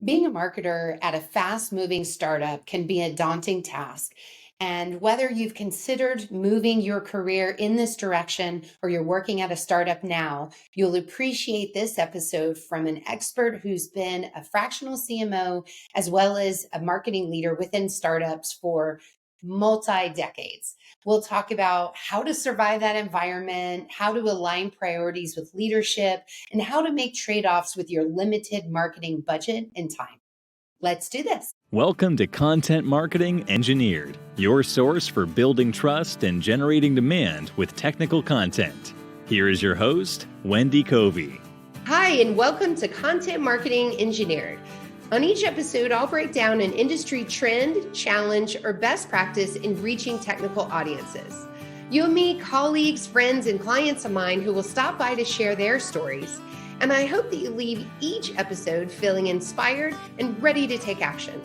Being a marketer at a fast moving startup can be a daunting task. And whether you've considered moving your career in this direction or you're working at a startup now, you'll appreciate this episode from an expert who's been a fractional CMO as well as a marketing leader within startups for multi decades. We'll talk about how to survive that environment, how to align priorities with leadership, and how to make trade offs with your limited marketing budget and time. Let's do this. Welcome to Content Marketing Engineered, your source for building trust and generating demand with technical content. Here is your host, Wendy Covey. Hi, and welcome to Content Marketing Engineered. On each episode, I'll break down an industry trend, challenge, or best practice in reaching technical audiences. You'll meet colleagues, friends, and clients of mine who will stop by to share their stories. And I hope that you leave each episode feeling inspired and ready to take action.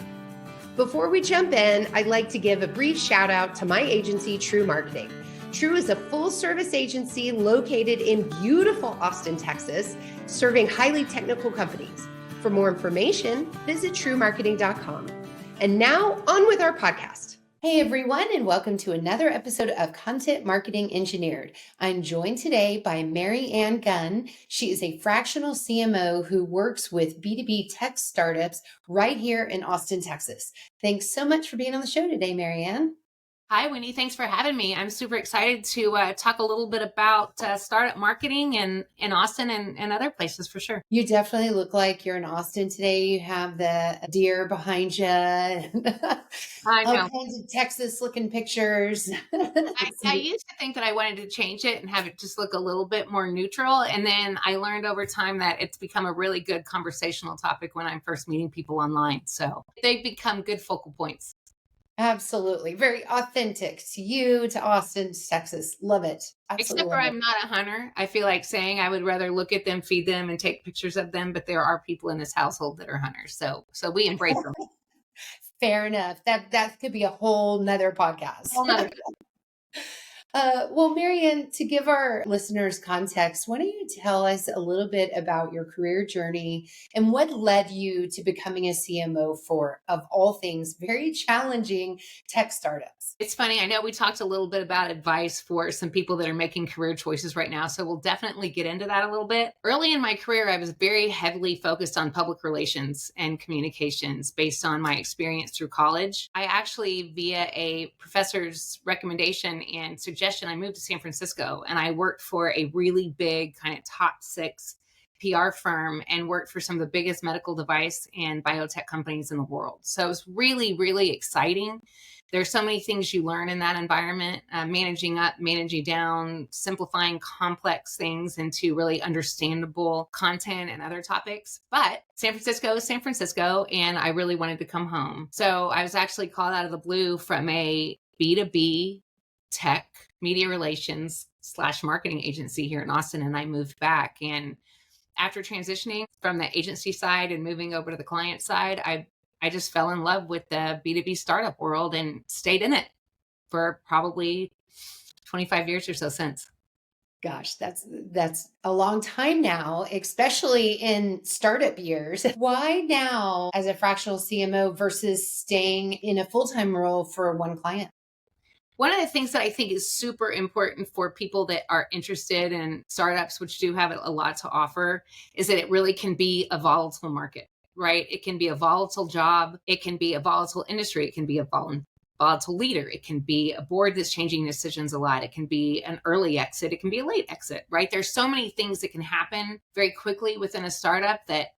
Before we jump in, I'd like to give a brief shout out to my agency, True Marketing. True is a full-service agency located in beautiful Austin, Texas, serving highly technical companies. For more information, visit truemarketing.com. And now, on with our podcast. Hey everyone, and welcome to another episode of Content Marketing Engineered. I'm joined today by Mary Anne Gunn. She is a fractional CMO who works with B2B tech startups right here in Austin, Texas. Thanks so much for being on the show today, Mary Anne. Hi, Winnie. Thanks for having me. I'm super excited to talk a little bit about startup marketing in Austin and other places for sure. You definitely look like you're in Austin today. You have the deer behind you. I know. All kinds of Texas-looking pictures. I used to think that I wanted to change it and have it just look a little bit more neutral. And then I learned over time that it's become a really good conversational topic when I'm first meeting people online. So they've become good focal points. Absolutely. Very authentic to you, to Austin, Texas. Love it. Absolutely. Except for I'm not a hunter. I feel like saying I would rather look at them, feed them, and take pictures of them. But there are people in this household that are hunters. So we embrace them. Fair enough. That could be a whole nother podcast. Well, Mary Anne, to give our listeners context, why don't you tell us a little bit about your career journey and what led you to becoming a CMO for, of all things, very challenging tech startups? It's funny. I know we talked a little bit about advice for some people that are making career choices right now. So we'll definitely get into that a little bit. Early in my career, I was very heavily focused on public relations and communications based on my experience through college. I actually, via a professor's recommendation and suggestion, I moved to San Francisco and I worked for a really big kind of top 6 PR firm and worked for some of the biggest medical device and biotech companies in the world. So it was really, really exciting. There's so many things you learn in that environment, managing up, managing down, simplifying complex things into really understandable content and other topics. But San Francisco is San Francisco, and I really wanted to come home. So I was actually called out of the blue from a B2B tech media relations / marketing agency here in Austin. And I moved back. And after transitioning from the agency side and moving over to the client side, I just fell in love with the B2B startup world and stayed in it for probably 25 years or so since. Gosh, that's a long time now, especially in startup years. Why now as a fractional CMO versus staying in a full-time role for one client? One of the things that I think is super important for people that are interested in startups, which do have a lot to offer, is that it really can be a volatile market, right? It can be a volatile job. It can be a volatile industry. It can be a volatile leader. It can be a board that's changing decisions a lot. It can be an early exit. It can be a late exit, right? There's so many things that can happen very quickly within a startup that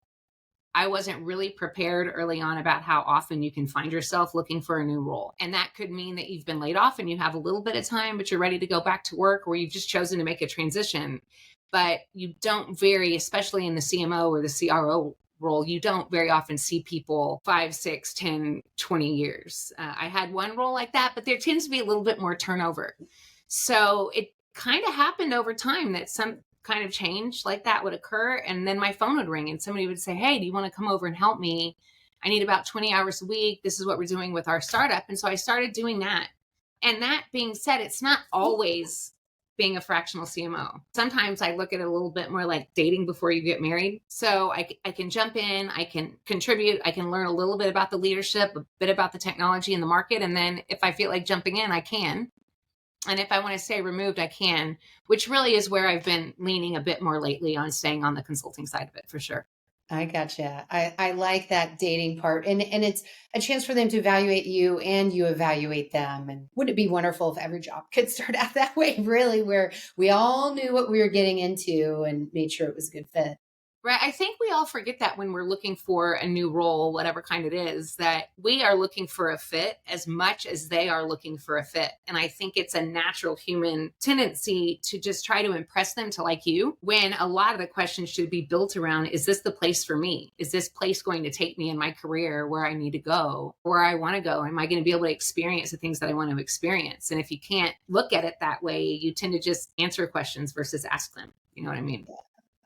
I wasn't really prepared early on about how often you can find yourself looking for a new role. And that could mean that you've been laid off and you have a little bit of time, but you're ready to go back to work, or you've just chosen to make a transition. But you don't especially in the CMO or the CRO role, you don't very often see people 5, 6, 10, 20 years. I had one role like that, but there tends to be a little bit more turnover. So it kind of happened over time that some kind of change like that would occur. And then my phone would ring and somebody would say, hey, do you want to come over and help me? I need about 20 hours a week. This is what we're doing with our startup. And so I started doing that. And that being said, it's not always being a fractional CMO. Sometimes I look at it a little bit more like dating before you get married. So I can jump in, I can contribute, I can learn a little bit about the leadership, a bit about the technology and the market. And then if I feel like jumping in, I can. And if I want to stay removed, I can, which really is where I've been leaning a bit more lately on staying on the consulting side of it for sure. I gotcha. I like that dating part. And it's a chance for them to evaluate you and you evaluate them. And wouldn't it be wonderful if every job could start out that way, really, where we all knew what we were getting into and made sure it was a good fit? Right. I think we all forget that when we're looking for a new role, whatever kind it is, that we are looking for a fit as much as they are looking for a fit. And I think it's a natural human tendency to just try to impress them to like you, when a lot of the questions should be built around, is this the place for me? Is this place going to take me in my career where I need to go, where I want to go? Am I going to be able to experience the things that I want to experience? And if you can't look at it that way, you tend to just answer questions versus ask them. You know what I mean?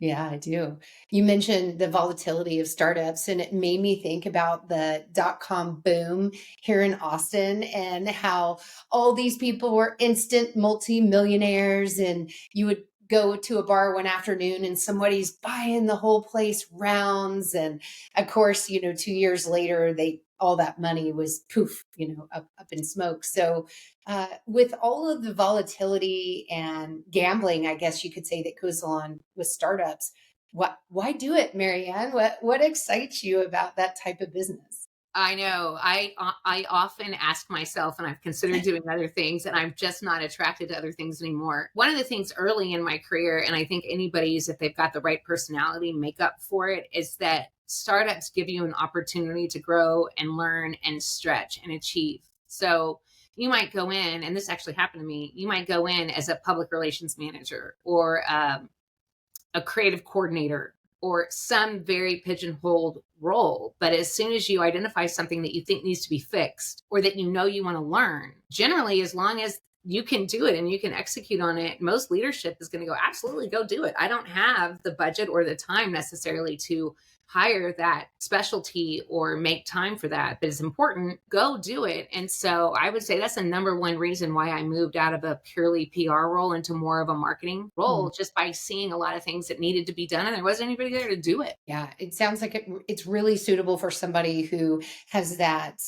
Yeah, I do. You mentioned the volatility of startups, and it made me think about the dot-com boom here in Austin and how all these people were instant multi-millionaires, and you would go to a bar one afternoon and somebody's buying the whole place rounds. And of course, 2 years later, they all that money was poof, up in smoke. So with all of the volatility and gambling, I guess you could say, that goes on with startups, why do it, Mary Anne? What excites you about that type of business? I know. I often ask myself, and I've considered doing other things, and I'm just not attracted to other things anymore. One of the things early in my career, and I think anybody's, if they've got the right personality makeup for it, is that startups give you an opportunity to grow and learn and stretch and achieve. So you might go in, and this actually happened to me. You might go in as a public relations manager or a creative coordinator or some very pigeonholed role. But as soon as you identify something that you think needs to be fixed or that you want to learn, generally, as long as you can do it and you can execute on it, most leadership is going to go, absolutely, go do it. I don't have the budget or the time necessarily to hire that specialty or make time for that, but it's important, go do it. And so I would say that's the number one reason why I moved out of a purely PR role into more of a marketing role, just by seeing a lot of things that needed to be done and there wasn't anybody there to do it. Yeah, it sounds like it's really suitable for somebody who has that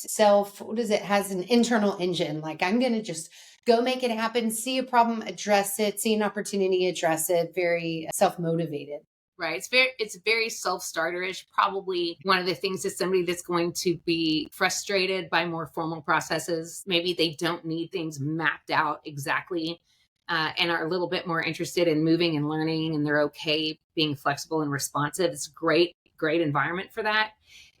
has an internal engine. Like, I'm going to just go make it happen, see a problem, address it, see an opportunity, address it, very self-motivated. Right. It's very self-starterish. Probably one of the things is somebody that's going to be frustrated by more formal processes. Maybe they don't need things mapped out exactly, and are a little bit more interested in moving and learning, and they're okay being flexible and responsive. It's great environment for that.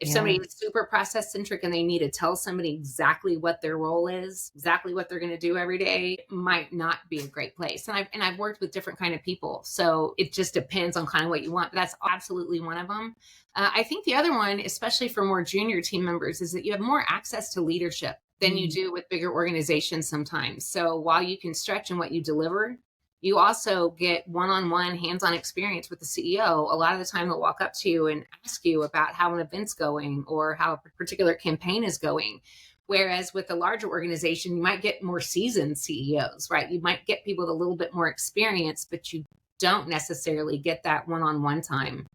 If somebody is super process centric and they need to tell somebody exactly what their role is, exactly what they're going to do every day, might not be a great place. And I've worked with different kind of people, so it just depends on kind of what you want. But that's absolutely one of them. I think the other one, especially for more junior team members, is that you have more access to leadership than you do with bigger organizations sometimes. So while you can stretch in what you deliver, you also get one-on-one hands-on experience with the CEO. A lot of the time they'll walk up to you and ask you about how an event's going or how a particular campaign is going. Whereas with a larger organization, you might get more seasoned CEOs, right? You might get people with a little bit more experience, but you don't necessarily get that one-on-one time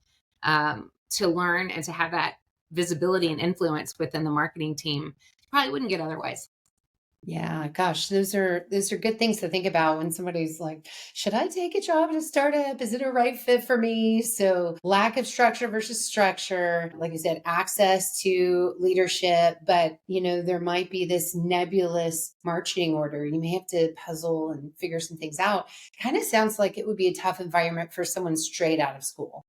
to learn and to have that visibility and influence within the marketing team. You probably wouldn't get otherwise. Yeah, gosh, those are good things to think about when somebody's like, should I take a job at a startup? Is it a right fit for me? So lack of structure versus structure, like you said, access to leadership, but there might be this nebulous marching order. You may have to puzzle and figure some things out. Kind of sounds like it would be a tough environment for someone straight out of school.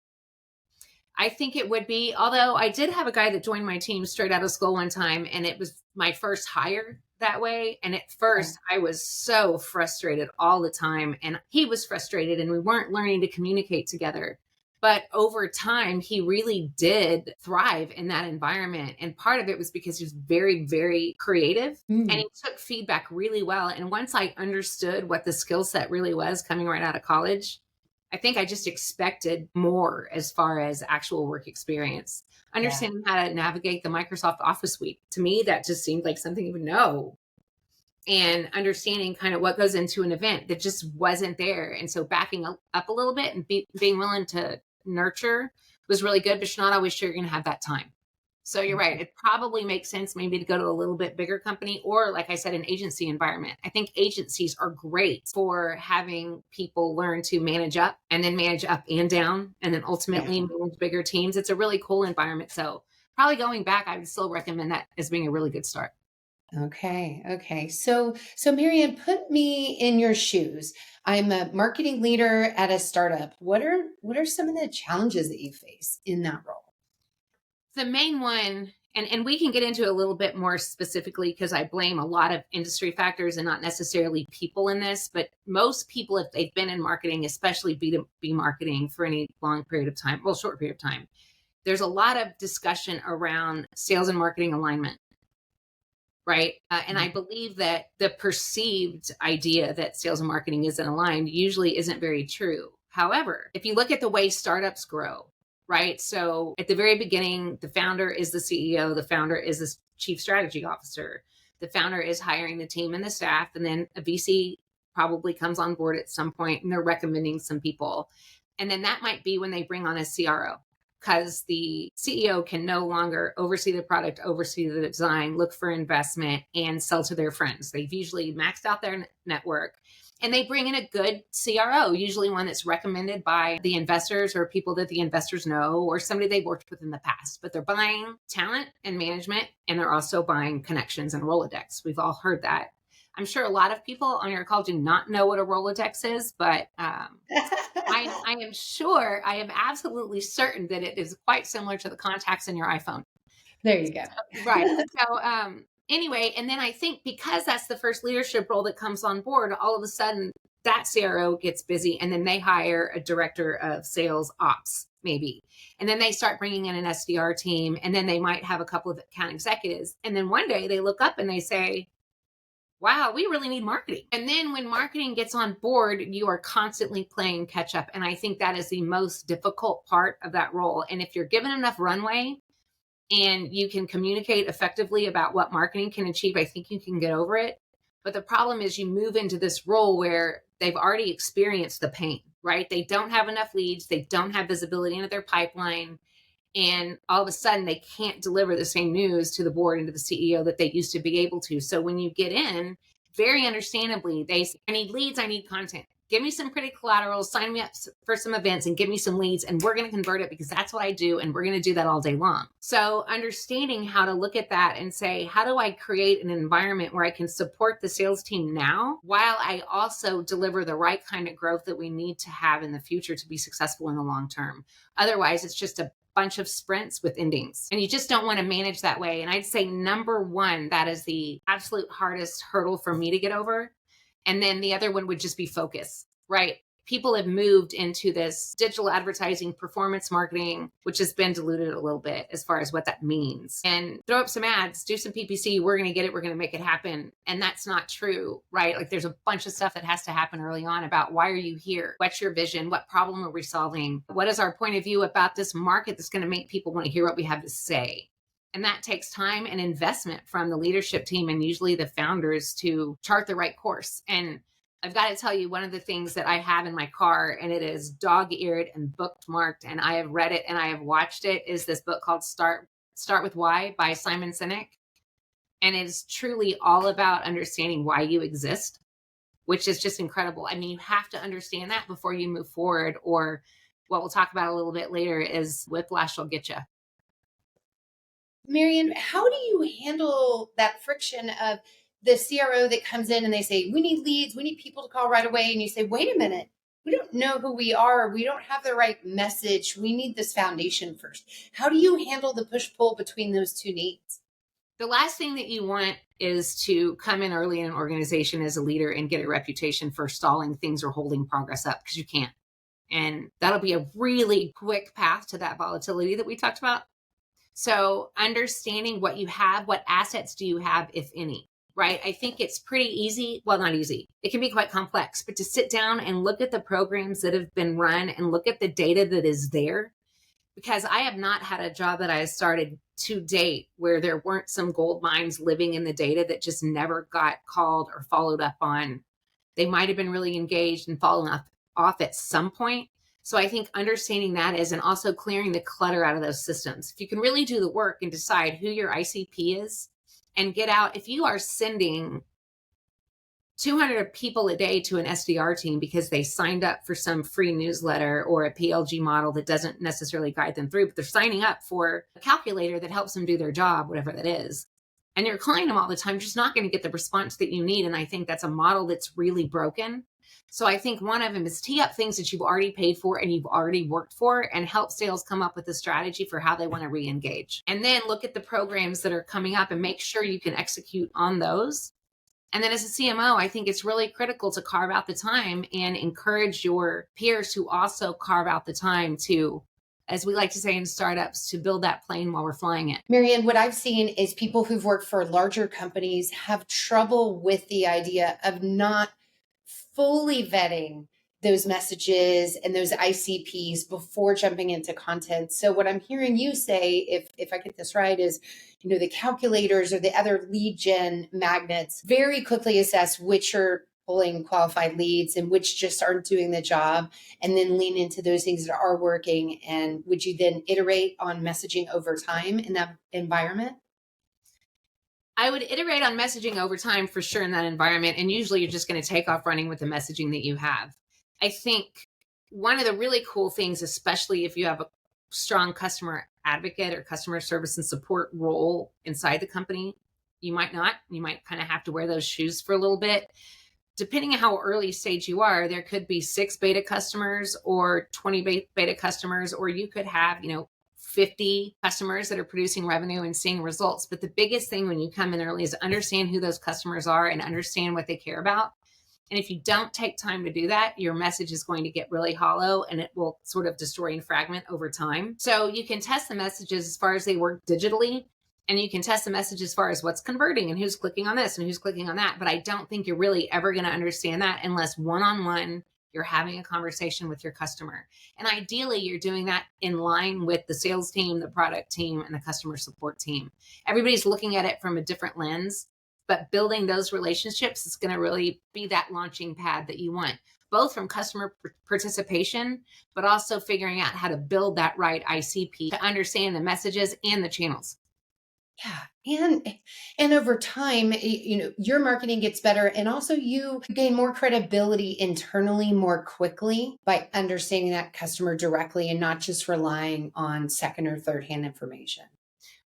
I think it would be, although I did have a guy that joined my team straight out of school one time, and it was my first hire that way. And at first I was so frustrated all the time, and he was frustrated, and we weren't learning to communicate together. But over time, he really did thrive in that environment. And part of it was because he was very, very creative and he took feedback really well. And once I understood what the skill set really was coming right out of college, I think I just expected more as far as actual work experience. Understanding how to navigate the Microsoft Office suite. To me, that just seemed like something you would know. and understanding kind of what goes into an event that just wasn't there. And so backing up a little bit and being willing to nurture was really good, but you're not always sure you're going to have that time. So you're right. It probably makes sense maybe to go to a little bit bigger company, or like I said, an agency environment. I think agencies are great for having people learn to manage up and then manage up and down and then ultimately manage bigger teams. It's a really cool environment. So probably going back, I would still recommend that as being a really good start. Okay. So Mary Anne, put me in your shoes. I'm a marketing leader at a startup. What are some of the challenges that you face in that role? The main one, and we can get into it a little bit more specifically because I blame a lot of industry factors and not necessarily people in this, but most people, if they've been in marketing, especially B2B marketing for any long period of time, well, short period of time, there's a lot of discussion around sales and marketing alignment. Right. And I believe that the perceived idea that sales and marketing isn't aligned usually isn't very true. However, if you look at the way startups grow, right? So at the very beginning, the founder is the CEO, the founder is the chief strategy officer, the founder is hiring the team and the staff, and then a VC probably comes on board at some point and they're recommending some people. And then that might be when they bring on a CRO, because the CEO can no longer oversee the product, oversee the design, look for investment, and sell to their friends. They've usually maxed out their network, and they bring in a good CRO, usually one that's recommended by the investors or people that the investors know or somebody they've worked with in the past. But they're buying talent and management, and they're also buying connections and Rolodex. We've all heard that. I'm sure a lot of people on your call do not know what a Rolodex is, but I am sure, I am absolutely certain that it is quite similar to the contacts in your iPhone. There you go. Right. So anyway, and then I think because that's the first leadership role that comes on board, all of a sudden that CRO gets busy and then they hire a director of sales ops, maybe. And then they start bringing in an SDR team, and then they might have a couple of account executives. And then one day they look up and they say, wow, we really need marketing. And then when marketing gets on board, you are constantly playing catch up. And I think that is the most difficult part of that role. And if you're given enough runway and you can communicate effectively about what marketing can achieve, I think you can get over it. But the problem is you move into this role where they've already experienced the pain, right? They don't have enough leads. They don't have visibility into their pipeline. And all of a sudden they can't deliver the same news to the board and to the CEO that they used to be able to. So when you get in, very understandably, they say, I need leads, I need content. Give me some pretty collateral, sign me up for some events and give me some leads, and we're going to convert it because that's what I do. And we're going to do that all day long. So understanding how to look at that and say, how do I create an environment where I can support the sales team now while I also deliver the right kind of growth that we need to have in the future to be successful in the long term? Otherwise, it's just a bunch of sprints with endings, and you just don't want to manage that way. And I'd say number one, that is the absolute hardest hurdle for me to get over. And then the other one would just be focus, right? People have moved into this digital advertising, performance marketing, which has been diluted a little bit as far as what that means. And throw up some ads, do some PPC, we're going to get it, we're going to make it happen. And that's not true, right? Like there's a bunch of stuff that has to happen early on about why are you here? What's your vision? What problem are we solving? What is our point of view about this market that's going to make people want to hear what we have to say? And that takes time and investment from the leadership team and usually the founders to chart the right course. And I've got to tell you, one of the things that I have in my car, and it is dog-eared and bookmarked, and I have read it and I have watched it, is this book called Start With Why by Simon Sinek. And it is truly all about understanding why you exist, which is just incredible. I mean, you have to understand that before you move forward, or what we'll talk about a little bit later is whiplash will get you. Mary Anne, how do you handle that friction of the CRO that comes in and they say, we need leads, we need people to call right away. And you say, wait a minute, we don't know who we are. We don't have the right message. We need this foundation first. How do you handle the push-pull between those two needs? The last thing that you want is to come in early in an organization as a leader and get a reputation for stalling things or holding progress up, because you can't. And that'll be a really quick path to that volatility that we talked about. So understanding what you have, what assets do you have, if any, right? I think it's pretty easy. Well, not easy. It can be quite complex, but to sit down and look at the programs that have been run and look at the data that is there, because I have not had a job that I started to date where there weren't some gold mines living in the data that just never got called or followed up on. They might have been really engaged and fallen off at some point. So I think understanding that is, and also clearing the clutter out of those systems. If you can really do the work and decide who your ICP is and get out, if you are sending 200 people a day to an SDR team because they signed up for some free newsletter or a PLG model that doesn't necessarily guide them through, but they're signing up for a calculator that helps them do their job, whatever that is, and you're calling them all the time, you're just not going to get the response that you need. And I think that's a model that's really broken. So I think one of them is tee up things that you've already paid for and you've already worked for, and help sales come up with a strategy for how they want to re-engage. And then look at the programs that are coming up and make sure you can execute on those. And then as a CMO, I think it's really critical to carve out the time and encourage your peers to also carve out the time to, as we like to say in startups, to build that plane while we're flying it. Mary Anne, what I've seen is people who've worked for larger companies have trouble with the idea of not fully vetting those messages and those ICPs before jumping into content. So what I'm hearing you say, if I get this right, is, the calculators or the other lead gen magnets very quickly assess which are pulling qualified leads and which just aren't doing the job, and then lean into those things that are working. And would you then iterate on messaging over time in that environment? I would iterate on messaging over time for sure in that environment. And usually you're just going to take off running with the messaging that you have. I think one of the really cool things, especially if you have a strong customer advocate or customer service and support role inside the company, you might not. You might kind of have to wear those shoes for a little bit. Depending on how early stage you are, there could be 6 beta customers or 20 beta customers, or you could have, 50 customers that are producing revenue and seeing results. But the biggest thing when you come in early is to understand who those customers are and understand what they care about. And if you don't take time to do that, your message is going to get really hollow and it will sort of destroy and fragment over time. So you can test the messages as far as they work digitally, and you can test the message as far as what's converting and who's clicking on this and who's clicking on that. But I don't think you're really ever going to understand that unless one-on-one you're having a conversation with your customer. And ideally, you're doing that in line with the sales team, the product team, and the customer support team. Everybody's looking at it from a different lens, but building those relationships is going to really be that launching pad that you want, both from customer participation, but also figuring out how to build that right ICP to understand the messages and the channels. Yeah. And over time, your marketing gets better, and also you gain more credibility internally more quickly by understanding that customer directly and not just relying on second or third hand information.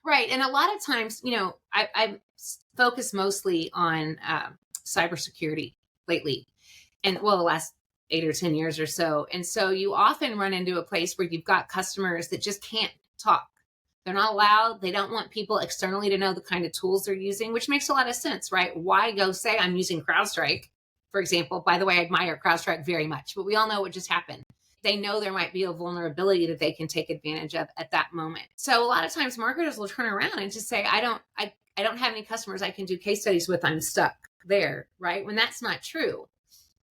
Right. And a lot of times, I focus mostly on cybersecurity lately, and the last 8 or 10 years or so. And so you often run into a place where you've got customers that just can't talk. They're not allowed. They don't want people externally to know the kind of tools they're using, which makes a lot of sense, right? Why go say I'm using CrowdStrike, for example? By the way, I admire CrowdStrike very much, but we all know what just happened. They know there might be a vulnerability that they can take advantage of at that moment. So a lot of times marketers will turn around and just say, I don't have any customers I can do case studies with. I'm stuck there, right? When that's not true.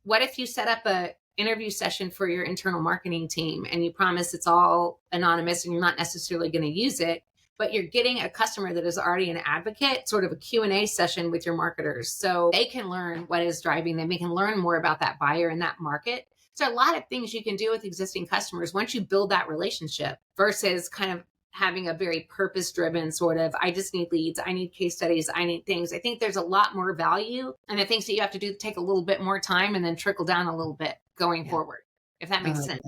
What if you set up a interview session for your internal marketing team and you promise it's all anonymous and you're not necessarily going to use it, but you're getting a customer that is already an advocate, sort of a Q&A session with your marketers, so they can learn what is driving them. They can learn more about that buyer and that market. So a lot of things you can do with existing customers once you build that relationship versus kind of having a very purpose-driven sort of, I just need leads, I need case studies, I need things. I think there's a lot more value, and the things that you have to do take a little bit more time and then trickle down a little bit going forward, if that makes sense.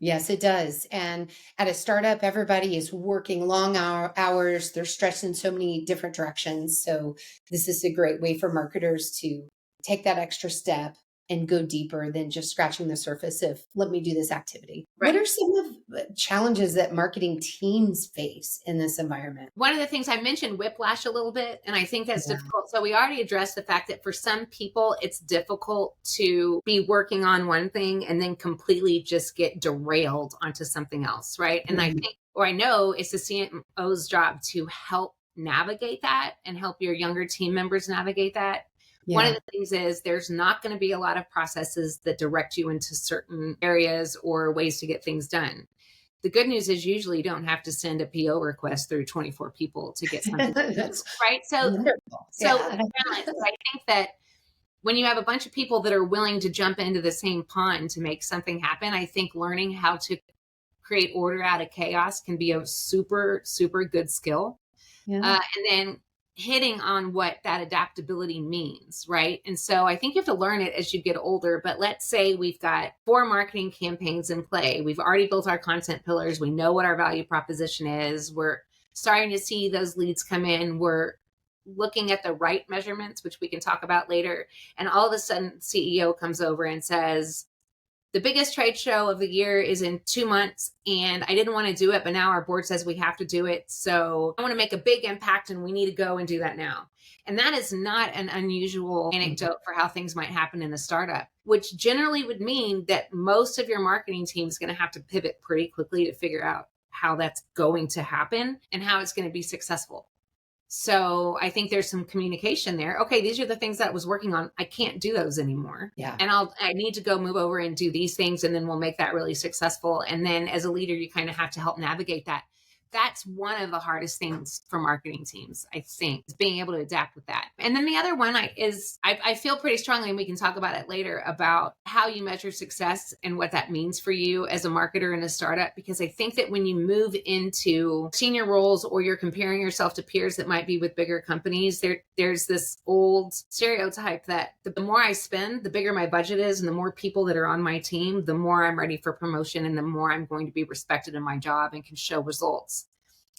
Yeah. Yes, it does. And at a startup, everybody is working long hours. They're stretched in so many different directions. So this is a great way for marketers to take that extra step and go deeper than just scratching the surface of, let me do this activity. Right. What are some of the challenges that marketing teams face in this environment? One of the things I mentioned, whiplash a little bit, and I think that's difficult. So we already addressed the fact that for some people, it's difficult to be working on one thing and then completely just get derailed onto something else, right? And I think, or I know it's the CMO's job to help navigate that and help your younger team members navigate that. Yeah. One of the things is there's not going to be a lot of processes that direct you into certain areas or ways to get things done. The good news is usually you don't have to send a PO request through 24 people to get something, That's right? So, wonderful. so Yeah. balance. So I think that when you have a bunch of people that are willing to jump into the same pond to make something happen, I think learning how to create order out of chaos can be a super, super good skill. Yeah. And then hitting on what that adaptability means, right? And so I think you have to learn it as you get older. But let's say we've got 4 marketing campaigns in play. We've already built our content pillars. We know what our value proposition is. We're starting to see those leads come in. We're looking at the right measurements, which we can talk about later. And all of a sudden, CEO comes over and says, the biggest trade show of the year is in 2 months, and I didn't want to do it, but now our board says we have to do it. So I want to make a big impact, and we need to go and do that now. And that is not an unusual anecdote for how things might happen in a startup, which generally would mean that most of your marketing team is going to have to pivot pretty quickly to figure out how that's going to happen and how it's going to be successful. So I think there's some communication there. Okay, these are the things that I was working on. I can't do those anymore. Yeah. And I need to go move over and do these things, and then we'll make that really successful. And then as a leader, you kind of have to help navigate that. That's one of the hardest things for marketing teams, I think, is being able to adapt with that. And then the other one I feel pretty strongly, and we can talk about it later, about how you measure success and what that means for you as a marketer in a startup. Because I think that when you move into senior roles or you're comparing yourself to peers that might be with bigger companies, there's this old stereotype that the more I spend, the bigger my budget is, and the more people that are on my team, the more I'm ready for promotion and the more I'm going to be respected in my job and can show results.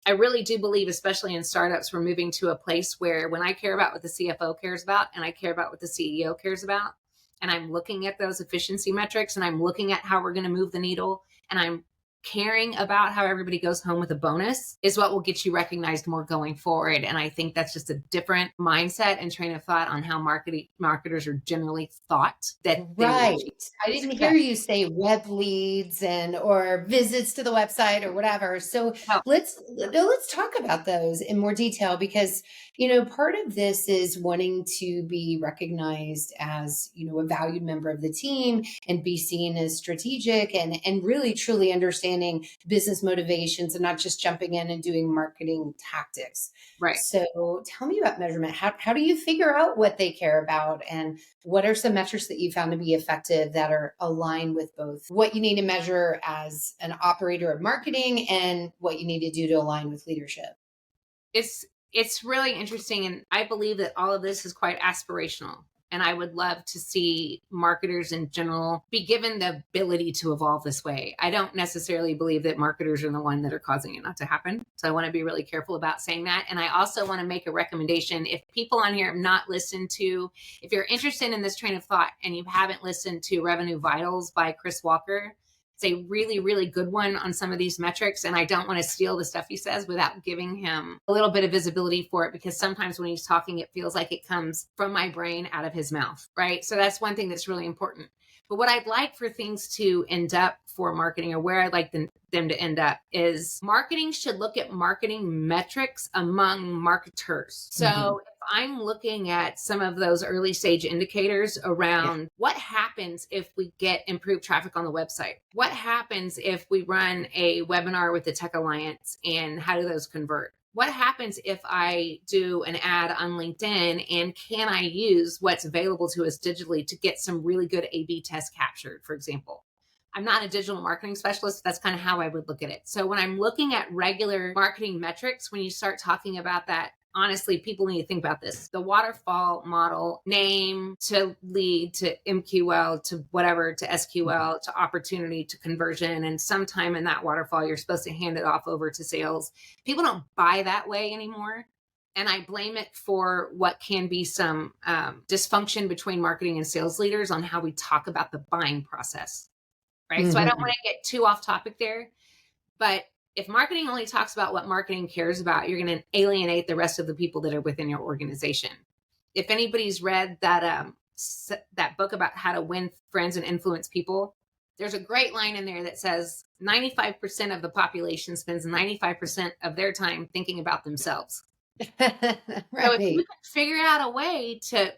I really do believe, especially in startups, we're moving to a place where when I care about what the CFO cares about and I care about what the CEO cares about, and I'm looking at those efficiency metrics and I'm looking at how we're going to move the needle and I'm caring about how everybody goes home with a bonus, is what will get you recognized more going forward. And I think that's just a different mindset and train of thought on how marketers are generally thought that they Right. will I didn't hear you say web leads or visits to the website or whatever. So Oh, let's talk about those in more detail, because part of this is wanting to be recognized as a valued member of the team and be seen as strategic and really truly understanding business motivations and not just jumping in and doing marketing tactics. right. So tell me about measurement. How do you figure out what they care about, and what are some metrics that you found to be effective that are aligned with both what you need to measure as an operator of marketing and what you need to do to align with leadership? It's really interesting, and I believe that all of this is quite aspirational. And I would love to see marketers in general be given the ability to evolve this way. I don't necessarily believe that marketers are the one that are causing it not to happen. So I want to be really careful about saying that. And I also want to make a recommendation. If people on here have not listened to, if you're interested in this train of thought and you haven't listened to Revenue Vitals by Chris Walker, it's a really, really good one on some of these metrics. And I don't want to steal the stuff he says without giving him a little bit of visibility for it, because sometimes when he's talking, it feels like it comes from my brain out of his mouth, right? So that's one thing that's really important. But what I'd like for things to end up for marketing, or where I'd like them to end up, is marketing should look at marketing metrics among marketers. So if I'm looking at some of those early stage indicators around what happens if we get improved traffic on the website, what happens if we run a webinar with the Tech Alliance, and how do those convert? What happens if I do an ad on LinkedIn, and can I use what's available to us digitally to get some really good A/B tests captured, for example? I'm not a digital marketing specialist. That's kind of how I would look at it. So when I'm looking at regular marketing metrics, when you start talking about that, honestly, people need to think about this. The waterfall model, name to lead to MQL to whatever, to SQL to opportunity to conversion. And sometime in that waterfall, you're supposed to hand it off over to sales. People don't buy that way anymore. And I blame it for what can be some dysfunction between marketing and sales leaders on how we talk about the buying process. Right. So I don't want to get too off topic there, but if marketing only talks about what marketing cares about, you're going to alienate the rest of the people that are within your organization. If anybody's read that book about how to win friends and influence people, there's a great line in there that says 95% of the population spends 95% of their time thinking about themselves. Right. So if you can figure out a way to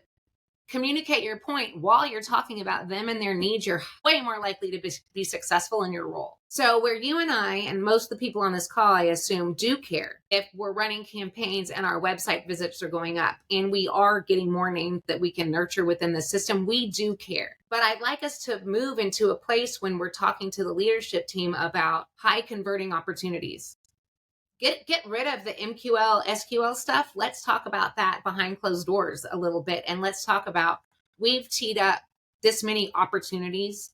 communicate your point while you're talking about them and their needs, you're way more likely to be successful in your role. So where you and I and most of the people on this call, I assume, do care if we're running campaigns and our website visits are going up and we are getting more names that we can nurture within the system, we do care. But I'd like us to move into a place when we're talking to the leadership team about high converting opportunities. Get rid of the MQL, SQL stuff. Let's talk about that behind closed doors a little bit. And let's talk about, we've teed up this many opportunities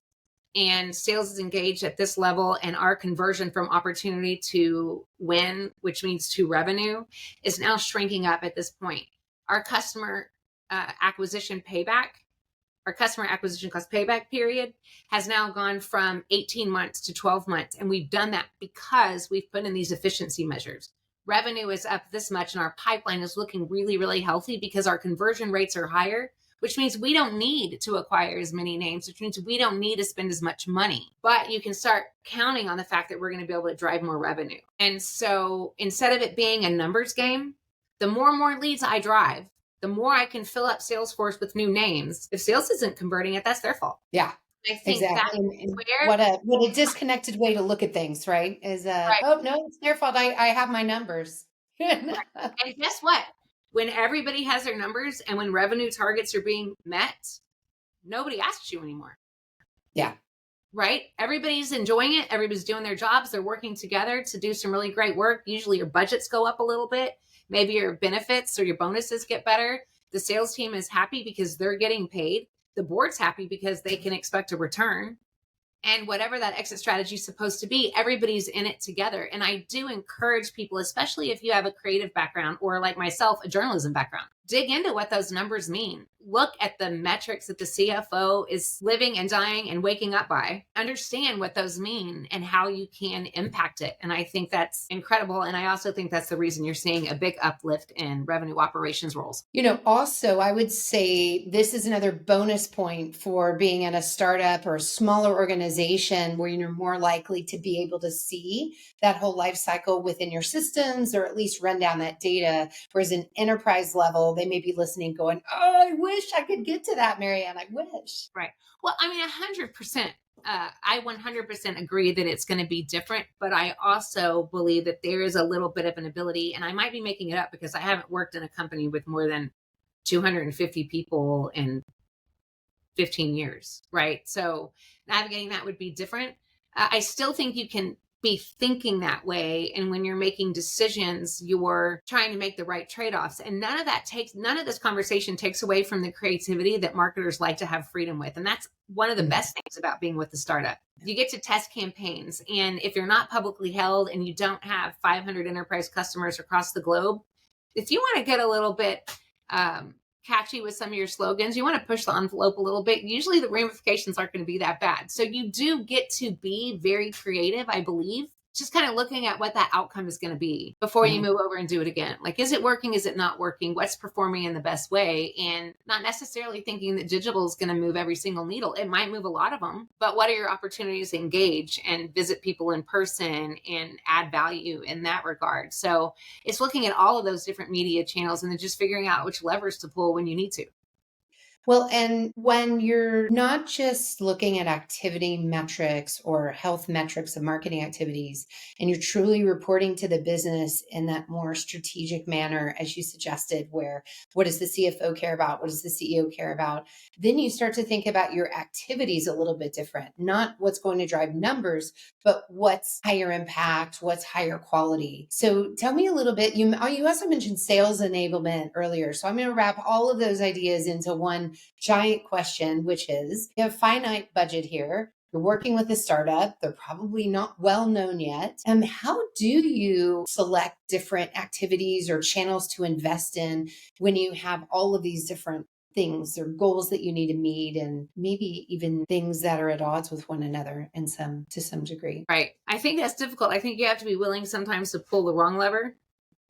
and sales is engaged at this level, and our conversion from opportunity to win, which means to revenue, is now shrinking up at this point. Our customer acquisition cost payback period has now gone from 18 months to 12 months. And we've done that because we've put in these efficiency measures. Revenue is up this much and our pipeline is looking really, really healthy because our conversion rates are higher, which means we don't need to acquire as many names, which means we don't need to spend as much money. But you can start counting on the fact that we're going to be able to drive more revenue. And so instead of it being a numbers game, the more and more leads I drive, the more I can fill up Salesforce with new names. If sales isn't converting it, that's their fault. Yeah. I think Exactly. that's where What a disconnected way to look at things, right? Is right, oh no, it's their fault. I have my numbers. right. And guess what? When everybody has their numbers and when revenue targets are being met, nobody asks you anymore. Yeah. Right? Everybody's enjoying it. Everybody's doing their jobs. They're working together to do some really great work. Usually your budgets go up a little bit. Maybe your benefits or your bonuses get better. The sales team is happy because they're getting paid. The board's happy because they can expect a return. And whatever that exit strategy is supposed to be, everybody's in it together. And I do encourage people, especially if you have a creative background or like myself, a journalism background, dig into what those numbers mean. Look at the metrics that the CFO is living and dying and waking up by. Understand what those mean and how you can impact it. And I think that's incredible. And I also think that's the reason you're seeing a big uplift in revenue operations roles. Also, I would say this is another bonus point for being at a startup or a smaller organization where you're more likely to be able to see that whole life cycle within your systems or at least run down that data. Whereas an enterprise level, they may be listening going, oh, I wish I could get to that, Mary Anne. I wish. Right. Well, I mean, 100%. I 100% agree that it's going to be different, but I also believe that there is a little bit of an ability, and I might be making it up because I haven't worked in a company with more than 250 people in 15 years, right? So navigating that would be different. I still think you can be thinking that way. And when you're making decisions, you're trying to make the right trade-offs. And none of this conversation takes away from the creativity that marketers like to have freedom with. And that's one of the best things about being with the startup. You get to test campaigns. And if you're not publicly held and you don't have 500 enterprise customers across the globe, if you want to get a little bit catchy with some of your slogans, you want to push the envelope a little bit, usually the ramifications aren't going to be that bad. So you do get to be very creative, I believe, just kind of looking at what that outcome is going to be before you move over and do it again. Like, is it working? Is it not working? What's performing in the best way? And not necessarily thinking that digital is going to move every single needle. It might move a lot of them, but what are your opportunities to engage and visit people in person and add value in that regard? So it's looking at all of those different media channels and then just figuring out which levers to pull when you need to. Well, and when you're not just looking at activity metrics or health metrics of marketing activities, and you're truly reporting to the business in that more strategic manner, as you suggested, where what does the CFO care about? What does the CEO care about? Then you start to think about your activities a little bit different, not what's going to drive numbers, but what's higher impact, what's higher quality. So tell me a little bit, you also mentioned sales enablement earlier. So I'm going to wrap all of those ideas into one giant question, which is you have finite budget here. You're working with a startup. They're probably not well known yet. And how do you select different activities or channels to invest in when you have all of these different things or goals that you need to meet and maybe even things that are at odds with one another to some degree? Right. I think that's difficult. I think you have to be willing sometimes to pull the wrong lever.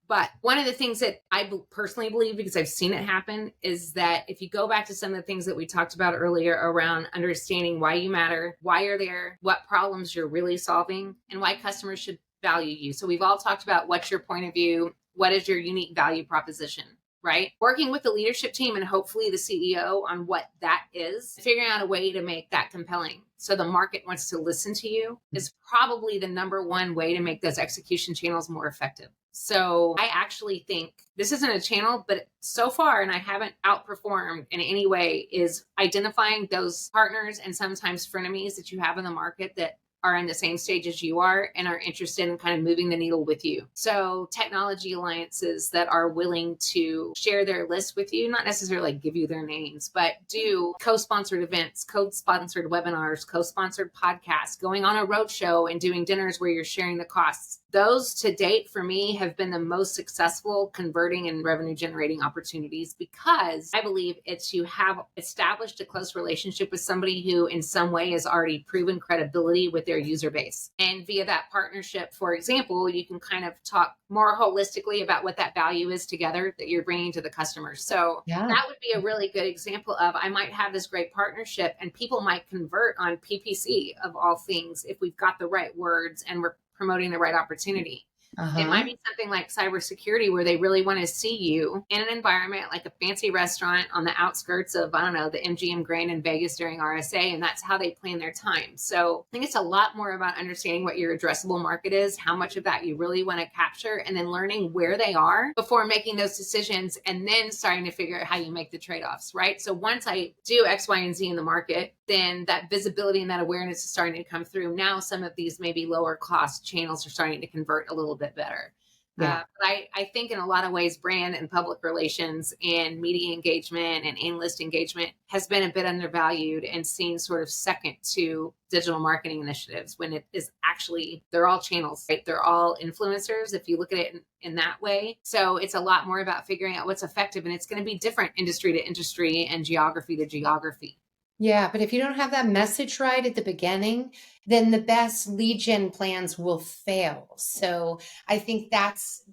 But one of the things that I personally believe, because I've seen it happen, is that if you go back to some of the things that we talked about earlier around understanding why you matter, why you're there, what problems you're really solving, and why customers should value you. So we've all talked about what's your point of view, what is your unique value proposition. right? Working with the leadership team and hopefully the CEO on what that is, figuring out a way to make that compelling so the market wants to listen to you is probably the number one way to make those execution channels more effective. So I actually think this isn't a channel, but so far, and I haven't outperformed in any way, is identifying those partners and sometimes frenemies that you have in the market that are in the same stage as you are and are interested in kind of moving the needle with you. So technology alliances that are willing to share their list with you, not necessarily give you their names, but do co-sponsored events, co-sponsored webinars, co-sponsored podcasts, going on a roadshow and doing dinners where you're sharing the costs. Those to date for me have been the most successful converting and revenue generating opportunities because I believe it's you have established a close relationship with somebody who in some way has already proven credibility with their user base. And via that partnership, for example, you can kind of talk more holistically about what that value is together that you're bringing to the customers. So that would be a really good example of I might have this great partnership and people might convert on PPC of all things if we've got the right words and we're promoting the right opportunity. It might be something like cybersecurity where they really want to see you in an environment like a fancy restaurant on the outskirts of, I don't know, the MGM Grand in Vegas during RSA, and that's how they plan their time. So I think it's a lot more about understanding what your addressable market is, how much of that you really want to capture, and then learning where they are before making those decisions and then starting to figure out how you make the trade-offs, right? So once I do X, Y, and Z in the market, then that visibility and that awareness is starting to come through. Now some of these maybe lower cost channels are starting to convert a little bit better. But I think in a lot of ways, brand and public relations and media engagement and analyst engagement has been a bit undervalued and seen sort of second to digital marketing initiatives when it is actually, they're all channels, right? They're all influencers if you look at it in that way. So it's a lot more about figuring out what's effective, and it's going to be different industry to industry and geography to geography. Yeah, but if you don't have that message right at the beginning, then the best lead gen plans will fail. So I think that's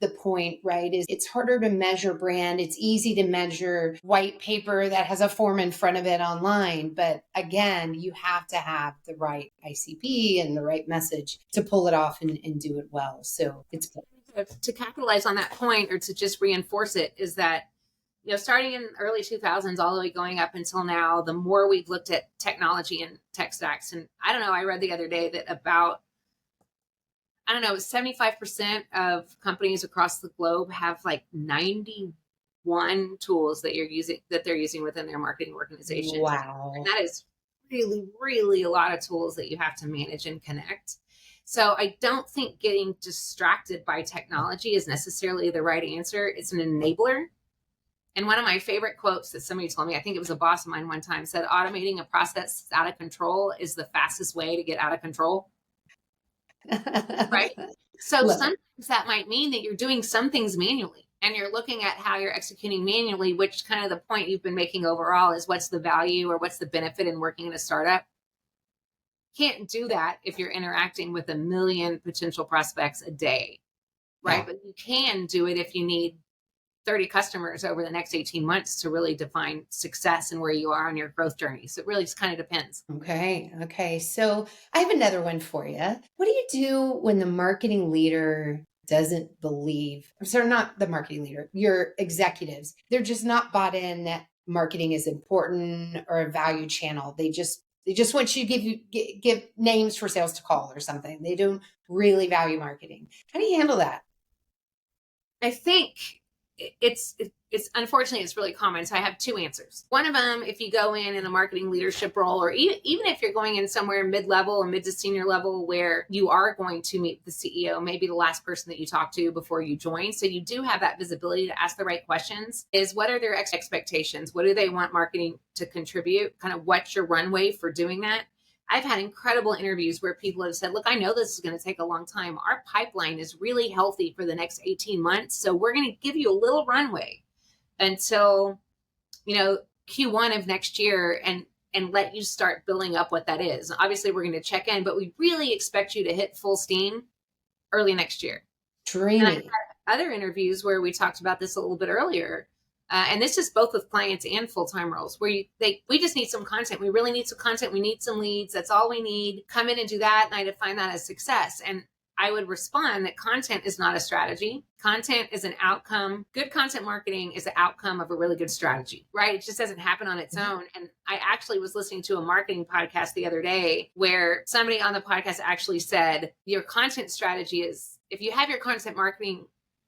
the point, right? Is it's harder to measure brand. It's easy to measure white paper that has a form in front of it online. But again, you have to have the right ICP and the right message to pull it off and do it well. So it's to capitalize on that point or to just reinforce it is that starting in early 2000s, all the way going up until now, the more we've looked at technology and tech stacks. And I don't know, I read the other day that about, 75% of companies across the globe have like 91 tools that they're using within their marketing organization. Wow. And that is really, really a lot of tools that you have to manage and connect. So I don't think getting distracted by technology is necessarily the right answer. It's an enabler. And one of my favorite quotes that somebody told me, I think it was a boss of mine one time, said, automating a process out of control is the fastest way to get out of control. Right? So sometimes that might mean that you're doing some things manually and you're looking at how you're executing manually, which kind of the point you've been making overall is what's the value or what's the benefit in working in a startup. Can't do that if you're interacting with 1 million potential prospects a day, right? Yeah. But you can do it if you need 30 customers over the next 18 months to really define success and where you are on your growth journey. So it really just kind of depends. Okay. So I have another one for you. What do you do when the marketing leader doesn't believe, so not the marketing leader, your executives, they're just not bought in that marketing is important or a value channel. They just want you to give names for sales to call or something. They don't really value marketing. How do you handle that? I think it's unfortunately, it's really common. So I have two answers. One of them, if you go in a marketing leadership role, or even if you're going in somewhere mid-level or mid to senior level where you are going to meet the CEO, maybe the last person that you talk to before you join. So you do have that visibility to ask the right questions is what are their expectations? What do they want marketing to contribute? Kind of what's your runway for doing that? I've had incredible interviews where people have said, look, I know this is going to take a long time. Our pipeline is really healthy for the next 18 months. So we're going to give you a little runway until, Q1 of next year and let you start building up what that is. Obviously, we're going to check in, but we really expect you to hit full steam early next year. Dreamy. And I've had other interviews where we talked about this a little bit earlier. And this is both with clients and full-time roles where we just need some content. We really need some content. We need some leads. That's all we need. Come in and do that. And I define that as success. And I would respond that content is not a strategy. Content is an outcome. Good content marketing is the outcome of a really good strategy, right? It just doesn't happen on its own. And I actually was listening to a marketing podcast the other day where somebody on the podcast actually said, your content strategy is, if you have your content marketing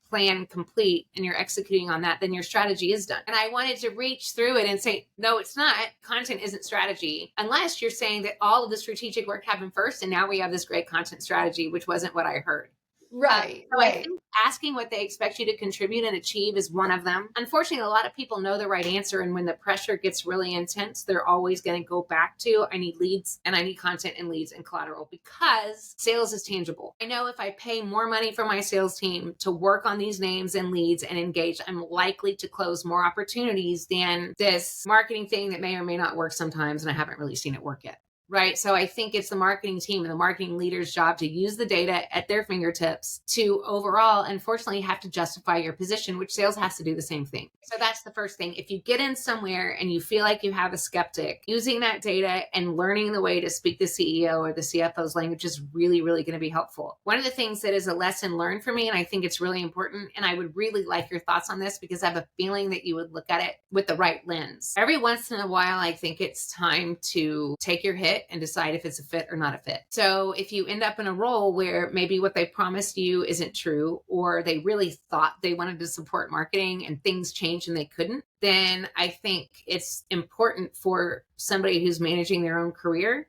plan complete and you're executing on that, then your strategy is done. And I wanted to reach through it and say, no, it's not. Content isn't strategy, unless you're saying that all of the strategic work happened first and now we have this great content strategy, which wasn't what I heard. Right. So I think asking what they expect you to contribute and achieve is one of them. Unfortunately, a lot of people know the right answer. And when the pressure gets really intense, they're always going to go back to, I need leads and I need content and leads and collateral, because sales is tangible. I know if I pay more money for my sales team to work on these names and leads and engage, I'm likely to close more opportunities than this marketing thing that may or may not work sometimes. And I haven't really seen it work yet. Right. So I think it's the marketing team and the marketing leader's job to use the data at their fingertips to overall, unfortunately, have to justify your position, which sales has to do the same thing. So that's the first thing. If you get in somewhere and you feel like you have a skeptic, using that data and learning the way to speak the CEO or the CFO's language is really, really going to be helpful. One of the things that is a lesson learned for me, and I think it's really important, and I would really like your thoughts on this because I have a feeling that you would look at it with the right lens. Every once in a while, I think it's time to take your hit and decide if it's a fit or not a fit. So if you end up in a role where maybe what they promised you isn't true, or they really thought they wanted to support marketing and things changed and they couldn't, then I think it's important for somebody who's managing their own career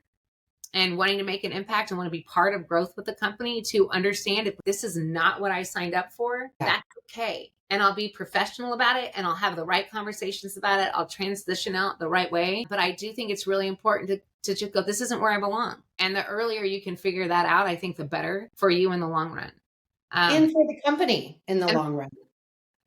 and wanting to make an impact and want to be part of growth with the company to understand if this is not what I signed up for, that's okay. And I'll be professional about it and I'll have the right conversations about it. I'll transition out the right way. But I do think it's really important to just go, this isn't where I belong. And the earlier you can figure that out, I think the better for you in the long run. And for the company in the long run.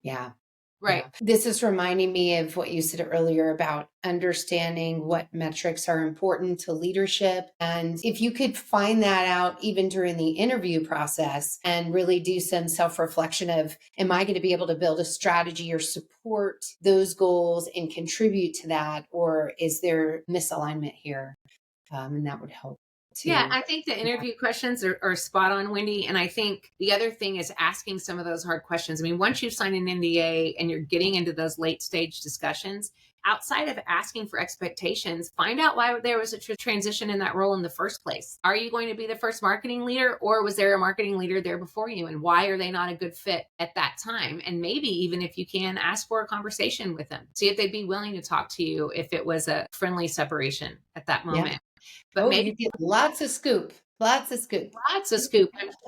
Yeah. Right. Yeah. This is reminding me of what you said earlier about understanding what metrics are important to leadership. And if you could find that out even during the interview process and really do some self-reflection of, am I going to be able to build a strategy or support those goals and contribute to that? Or is there misalignment here? And that would help. Yeah, I think the interview questions are spot on, Wendy. And I think the other thing is asking some of those hard questions. I mean, once you've signed an NDA and you're getting into those late stage discussions, outside of asking for expectations, find out why there was a transition in that role in the first place. Are you going to be the first marketing leader, or was there a marketing leader there before you? And why are they not a good fit at that time? And maybe even if you can, ask for a conversation with them. See if they'd be willing to talk to you if it was a friendly separation at that moment. Yeah. But maybe you get lots of scoop, I'm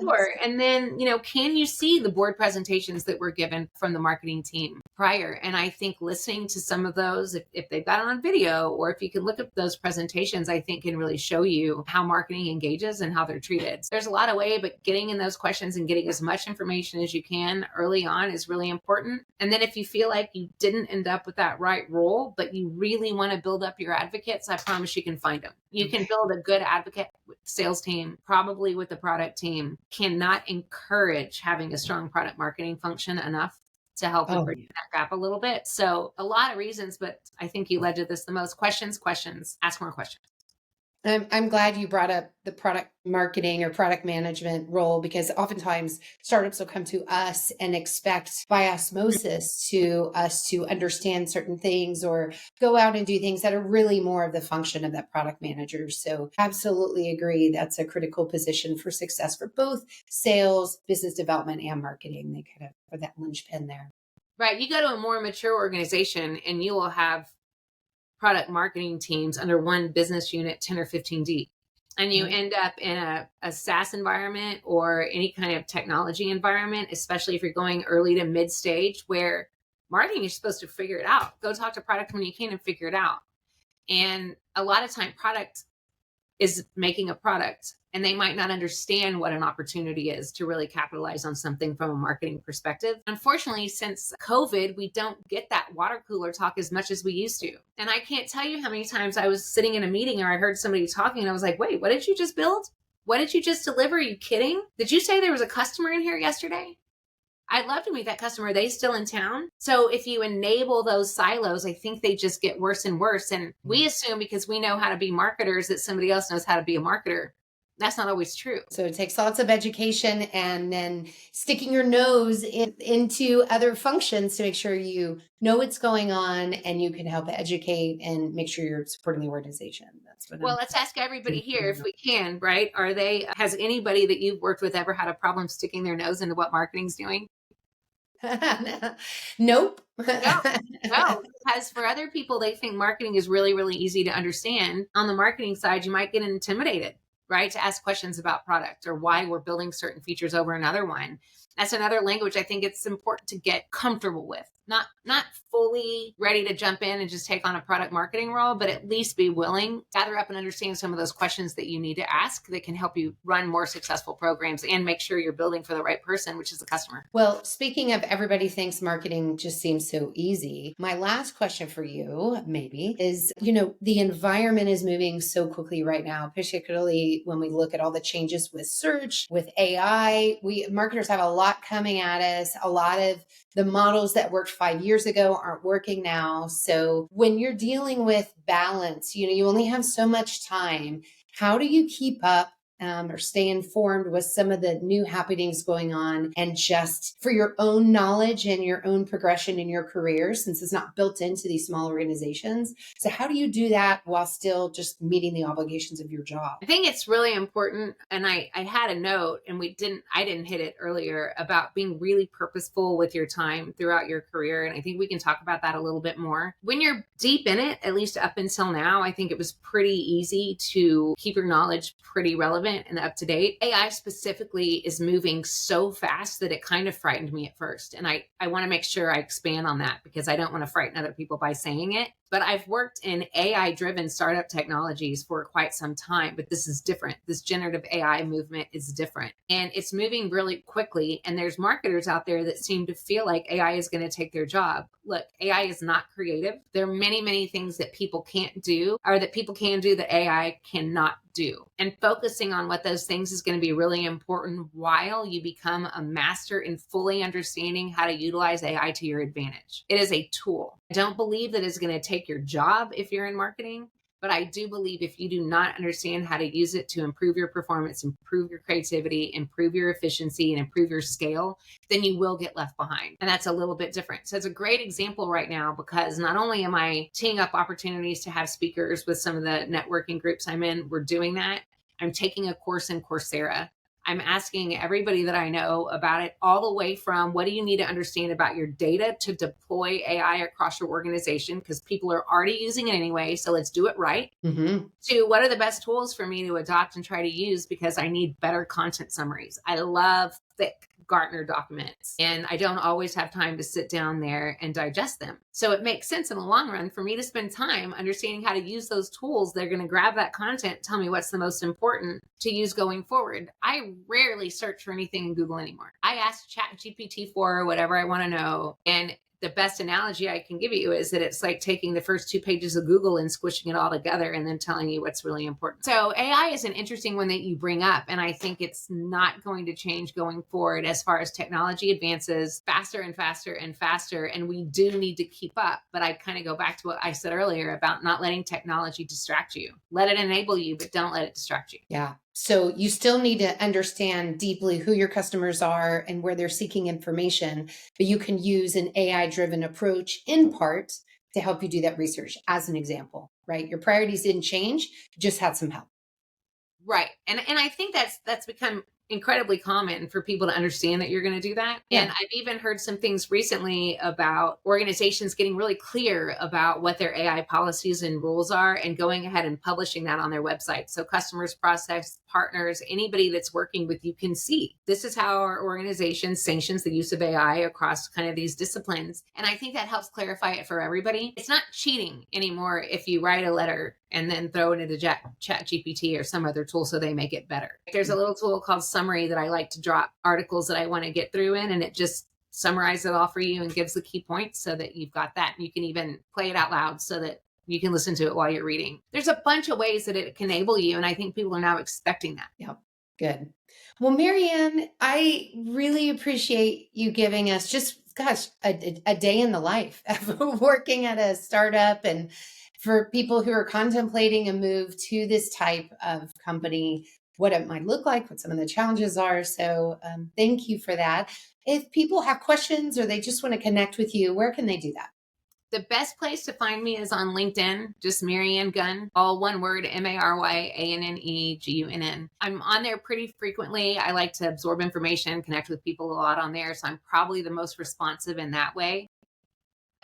sure. And then, can you see the board presentations that were given from the marketing team prior? And I think listening to some of those, if they've got it on video, or if you can look at those presentations, I think can really show you how marketing engages and how they're treated. There's a lot of way, but getting in those questions and getting as much information as you can early on is really important. And then if you feel like you didn't end up with that right role, but you really want to build up your advocates, I promise you can find them. You can build a good advocate sales team, probably with the product team, cannot encourage having a strong product marketing function enough to help bridge that gap a little bit. So a lot of reasons, but I think you led to this the most. Questions, ask more questions. I'm glad you brought up the product marketing or product management role, because oftentimes startups will come to us and expect by osmosis to us to understand certain things or go out and do things that are really more of the function of that product manager. So absolutely agree. That's a critical position for success for both sales, business development, and marketing. They kind of are that linchpin there. Right. You go to a more mature organization and you will have product marketing teams under one business unit, 10 or 15 deep. And you end up in a SaaS environment or any kind of technology environment, especially if you're going early to mid stage, where marketing is supposed to figure it out. Go talk to product when you can and figure it out. And a lot of time product is making a product, and they might not understand what an opportunity is to really capitalize on something from a marketing perspective. Unfortunately, since COVID, we don't get that water cooler talk as much as we used to. And I can't tell you how many times I was sitting in a meeting or I heard somebody talking and I was like, wait, what did you just build? What did you just deliver? Are you kidding? Did you say there was a customer in here yesterday? I'd love to meet that customer. Are they still in town? So if you enable those silos, I think they just get worse and worse. And we assume because we know how to be marketers that somebody else knows how to be a marketer. That's not always true. So it takes lots of education and then sticking your nose into other functions to make sure you know what's going on and you can help educate and make sure you're supporting the organization. That's what Well, let's ask everybody here if we can, right? Has anybody that you've worked with ever had a problem sticking their nose into what marketing's doing? Nope. No, no, because for other people, they think marketing is really, really easy to understand. On the marketing side, you might get intimidated, right? To ask questions about product or why we're building certain features over another one. That's another language I think it's important to get comfortable with. Not fully ready to jump in and just take on a product marketing role, but at least be willing, gather up and understand some of those questions that you need to ask that can help you run more successful programs and make sure you're building for the right person, which is the customer. Well, speaking of everybody thinks marketing just seems so easy, my last question for you maybe is, the environment is moving so quickly right now, particularly when we look at all the changes with search, with AI. We marketers have a lot coming at us. A lot of the models that worked 5 years ago aren't working now. So when you're dealing with balance, you only have so much time. How do you keep up or stay informed with some of the new happenings going on, and just for your own knowledge and your own progression in your career, since it's not built into these small organizations? So how do you do that while still just meeting the obligations of your job? I think it's really important. And I had a note, and I didn't hit it earlier, about being really purposeful with your time throughout your career. And I think we can talk about that a little bit more. When you're deep in it, at least up until now, I think it was pretty easy to keep your knowledge pretty relevant and up to date. AI specifically is moving so fast that it kind of frightened me at first. And I want to make sure I expand on that because I don't want to frighten other people by saying it. But I've worked in AI-driven startup technologies for quite some time, but this is different. This generative AI movement is different, and it's moving really quickly. And there's marketers out there that seem to feel like AI is going to take their job. Look, AI is not creative. There are many, many things that people can't do, or that people can do that AI cannot do. And focusing on what those things is going to be really important while you become a master in fully understanding how to utilize AI to your advantage. It is a tool. I don't believe that it's going to take your job if you're in marketing, but I do believe if you do not understand how to use it to improve your performance, improve your creativity, improve your efficiency, and improve your scale, then you will get left behind. And that's a little bit different. So it's a great example right now, because not only am I teeing up opportunities to have speakers with some of the networking groups I'm in, we're doing that. I'm taking a course in Coursera. I'm asking everybody that I know about it, all the way from what do you need to understand about your data to deploy AI across your organization, because people are already using it anyway, so let's do it right, to what are the best tools for me to adopt and try to use because I need better content summaries. I love thick Gartner documents, and I don't always have time to sit down there and digest them. So it makes sense in the long run for me to spend time understanding how to use those tools. They're going to grab that content, tell me what's the most important to use going forward. I rarely search for anything in Google anymore. I ask ChatGPT for whatever I want to know, and the best analogy I can give you is that it's like taking the first 2 pages of Google and squishing it all together and then telling you what's really important. So AI is an interesting one that you bring up, and I think it's not going to change going forward as far as technology advances faster and faster and faster, and we do need to keep up. But I kind of go back to what I said earlier about not letting technology distract you. Let it enable you, but don't let it distract you. Yeah. So you still need to understand deeply who your customers are and where they're seeking information, but you can use an AI-driven approach in part to help you do that research, as an example, right? Your priorities didn't change, you just had some help. Right. And I think that's become incredibly common for people to understand that you're going to do that. Yeah. And I've even heard some things recently about organizations getting really clear about what their AI policies and rules are and going ahead and publishing that on their website. So customers, prospects, partners, anybody that's working with you can see this is how our organization sanctions the use of AI across kind of these disciplines. And I think that helps clarify it for everybody. It's not cheating anymore if you write a letter and then throw it into ChatGPT or some other tool so they make it better. There's a little tool called Summary that I like to drop articles that I want to get through in, and it just summarizes it all for you and gives the key points so that you've got that. And you can even play it out loud so that you can listen to it while you're reading. There's a bunch of ways that it can enable you, and I think people are now expecting that. Yep. Good. Well, Mary Anne, I really appreciate you giving us a day in the life of working at a startup, and for people who are contemplating a move to this type of company, what it might look like, what some of the challenges are. So thank you for that. If people have questions or they just want to connect with you, where can they do that? The best place to find me is on LinkedIn, just Mary Anne Gunn, all one word, MaryAnneGunn. I'm on there pretty frequently. I like to absorb information, connect with people a lot on there. So I'm probably the most responsive in that way.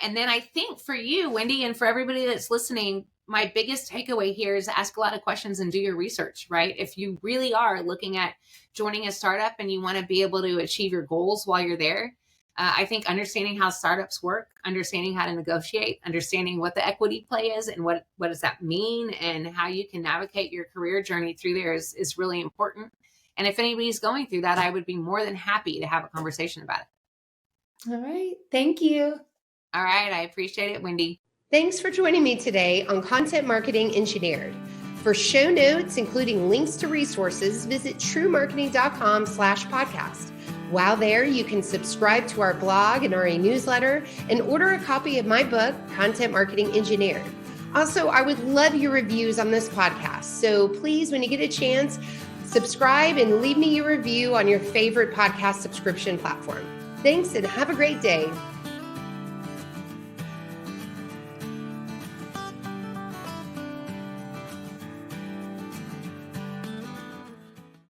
And then I think for you, Wendy, and for everybody that's listening, my biggest takeaway here is ask a lot of questions and do your research, right? If you really are looking at joining a startup and you want to be able to achieve your goals while you're there, I think understanding how startups work, understanding how to negotiate, understanding what the equity play is and what does that mean and how you can navigate your career journey through there is really important. And if anybody's going through that, I would be more than happy to have a conversation about it. All right. Thank you. All right. I appreciate it, Wendy. Thanks for joining me today on Content Marketing Engineered. For show notes, including links to resources, visit truemarketing.com/podcast. While there, you can subscribe to our blog and our newsletter and order a copy of my book, Content Marketing Engineered. Also, I would love your reviews on this podcast. So please, when you get a chance, subscribe and leave me your review on your favorite podcast subscription platform. Thanks and have a great day.